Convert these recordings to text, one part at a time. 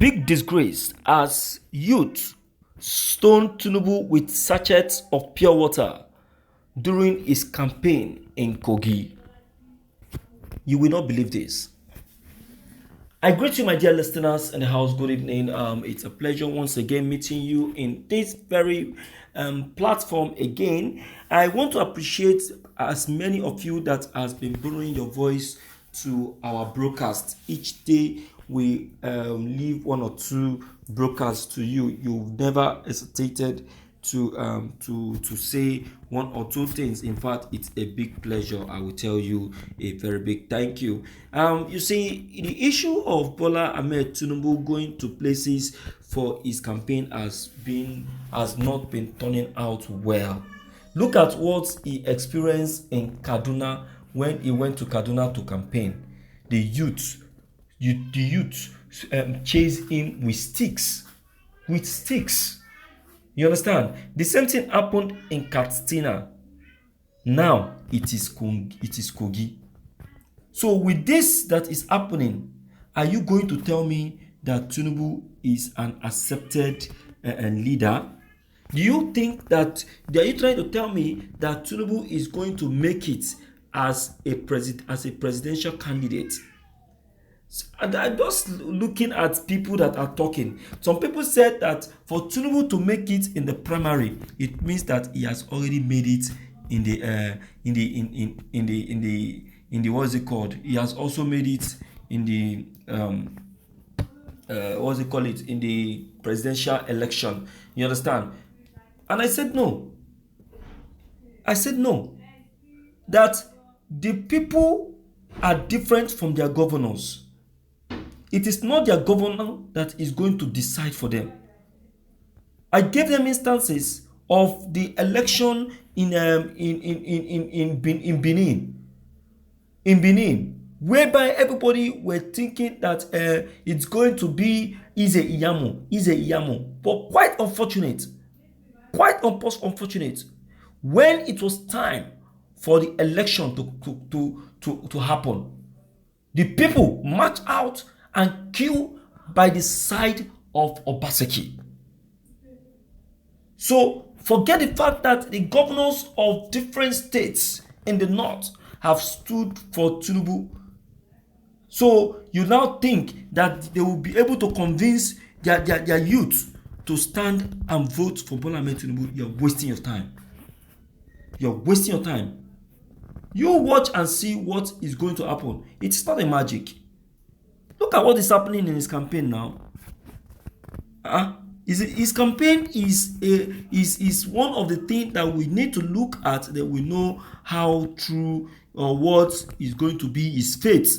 Big disgrace as youth stoned Tinubu with sachets of pure water during his campaign in Kogi. You will not believe this. I greet you, my dear listeners in the house. Good evening. It's a pleasure once again meeting you in this very platform again. I want to appreciate as many of you that has been borrowing your voice to our broadcast. Each day we leave one or two broadcasts to you. You've never hesitated to say one or two things. In fact, it's a big pleasure. I will tell you a very big thank you. You see, the issue of Bola Ahmed Tinubu going to places for his campaign has not been turning out well. Look at what he experienced in Kaduna when he went to Kaduna to campaign. The youth chased him with sticks. You understand? The same thing happened in Katsina. Now it is Kogi. So with this that is happening, are you going to tell me that Tinubu is an accepted leader? Do you think that are you trying to tell me that Tinubu is going to make it as a presidential candidate? And I'm just looking at people that are talking. Some people said that for Tinubu to make it in the primary, it means that he has already made it in the what's it called? He has also made it in the in the presidential election. You understand? And I said no. That the people are different from their governors. It is not their governor that is going to decide for them. I gave them instances of the election in Benin, whereby everybody were thinking that it's going to be Ize Iyamo. But quite unfortunate, when it was time for the election to happen, the people marched out and queued by the side of Obaseki. So forget the fact that the governors of different states in the north have stood for Tinubu. So you now think that they will be able to convince their youth to stand and vote for Bola Ahmed Tinubu. You're wasting your time. You watch and see what is going to happen. It's not a magic. Look at what is happening in his campaign now. His campaign is one of the things that we need to look at, that we know how true or what is going to be his fate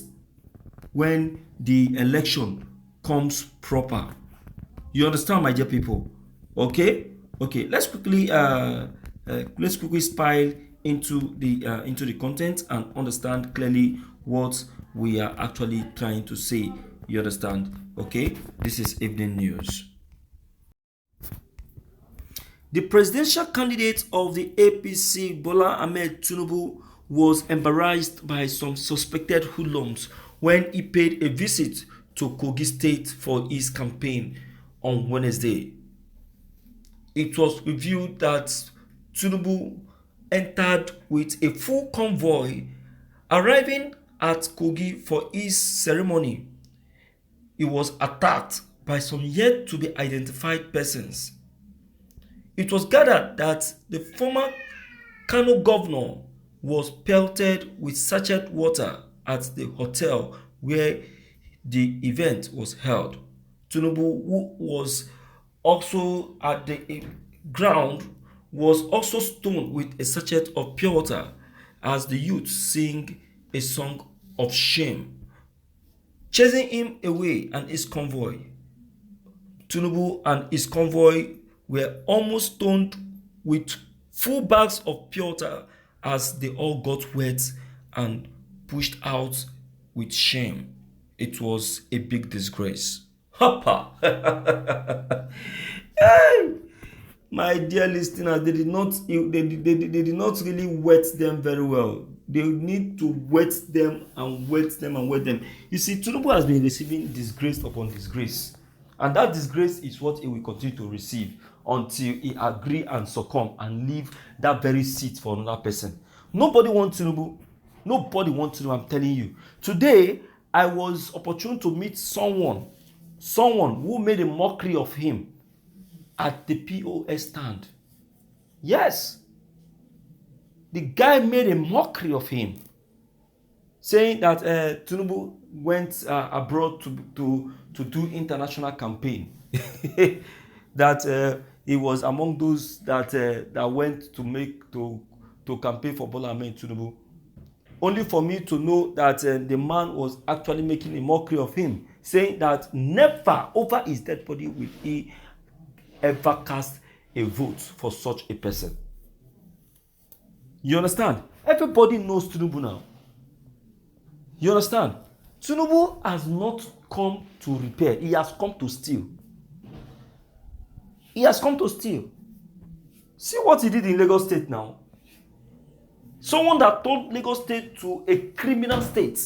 when the election comes proper. You understand, my dear people? Okay. Let's quickly spile into the content and understand clearly what we are actually trying to say. You understand? Okay, this is evening news. The presidential candidate of the APC, Bola Ahmed Tinubu, was embarrassed by some suspected hoodlums when he paid a visit to Kogi State for his campaign on Wednesday. It was revealed that Tinubu entered with a full convoy, arriving at Kogi for his ceremony. He was attacked by some yet to be identified persons. It was gathered that the former Kano governor was pelted with sachet water at the hotel where the event was held. Tinubu, who was also at the ground, was also stoned with a sachet of pure water as the youth sing a song of shame, chasing him away and his convoy. Tinubu and his convoy were almost stoned with full bags of pure water as they all got wet and pushed out with shame. It was a big disgrace. Hoppa! My dear listeners, they did not really wet them very well. They need to wet them. You see, Tinubu has been receiving disgrace upon disgrace. And that disgrace is what he will continue to receive until he agree and succumb and leave that very seat for another person. Nobody wants Tinubu. Nobody wants Tinubu, I'm telling you. Today, I was opportune to meet someone who made a mockery of him at the POS stand. Yes. The guy made a mockery of him, saying that Tinubu went abroad to do international campaign. That he was among those that went to campaign for Bola Ahmed Tinubu. Only for me to know that the man was actually making a mockery of him, saying that never over his dead body will he ever cast a vote for such a person. You understand? Everybody knows Tinubu now. You understand? Tinubu has not come to repair. He has come to steal. He has come to steal. See what he did in Lagos State now. Someone that turned Lagos State to a criminal state.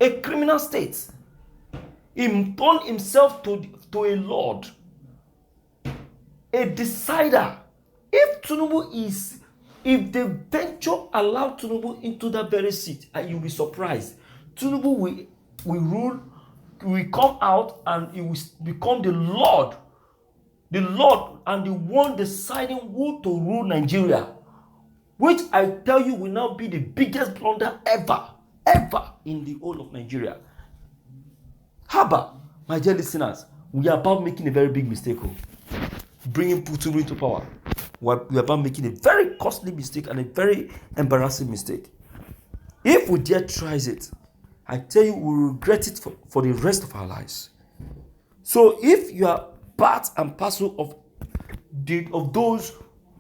A criminal state. He turned himself to a lord. A decider. If they venture allow Tinubu into that very seat, and you'll be surprised. Tinubu will rule, will come out, and he will become the Lord and the one deciding who to rule Nigeria, which I tell you will now be the biggest blunder ever in the whole of Nigeria. Haba, my dear listeners, we are about making a very big mistake. Bringing Tinubu into power. We are about making a very costly mistake and a very embarrassing mistake. If we dare try it, I tell you, we will regret it for the rest of our lives. So if you are part and parcel of those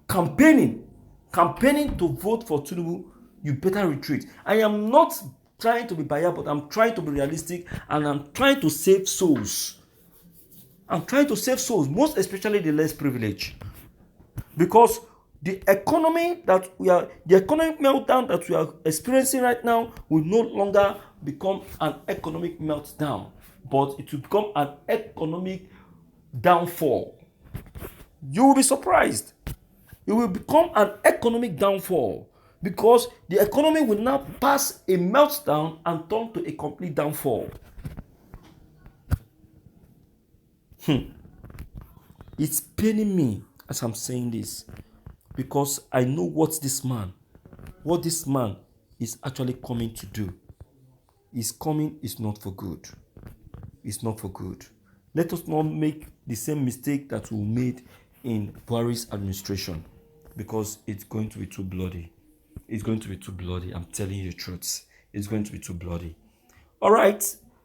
campaigning to vote for Tinubu, you better retreat. I am not trying to be biased, but I'm trying to be realistic, and I'm trying to save souls. I'm trying to save souls, most especially the less privileged. Because the economic meltdown that we are experiencing right now will no longer become an economic meltdown, but it will become an economic downfall. You will be surprised. It will become an economic downfall because the economy will now pass a meltdown and turn to a complete downfall. It's paining me as I'm saying this, because I know what this man is actually coming to do. His coming is not for good. It's not for good. Let us not make the same mistake that we made in Buhari's administration, because it's going to be too bloody. It's going to be too bloody. I'm telling you the truth. It's going to be too bloody. All right,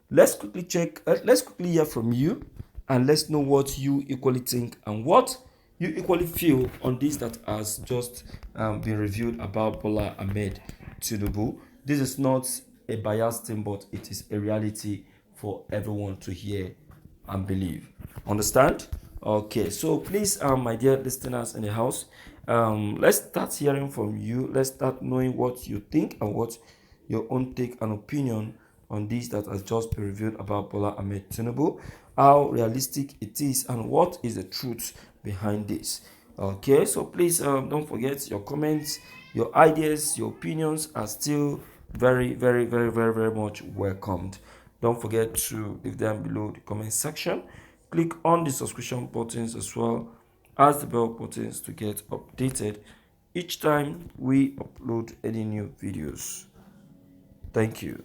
let's quickly check. Let's quickly hear from you, and let's know what you equally think and what you equally feel on this that has just been reviewed about Bola Ahmed Tinubu. This is not a biased thing, but it is a reality for everyone to hear and believe. Understand? Okay, so please, my dear listeners in the house, let's start hearing from you. Let's start knowing what you think and what your own take and opinion on this that has just been reviewed about Bola Ahmed Tinubu, how realistic it is, and what is the truth behind this. Okay, so please don't forget your comments, your ideas, your opinions are still very, very, very, very, very much welcomed. Don't forget to leave them below the comment section. Click on the subscription buttons as well as the bell buttons to get updated each time we upload any new videos. Thank you.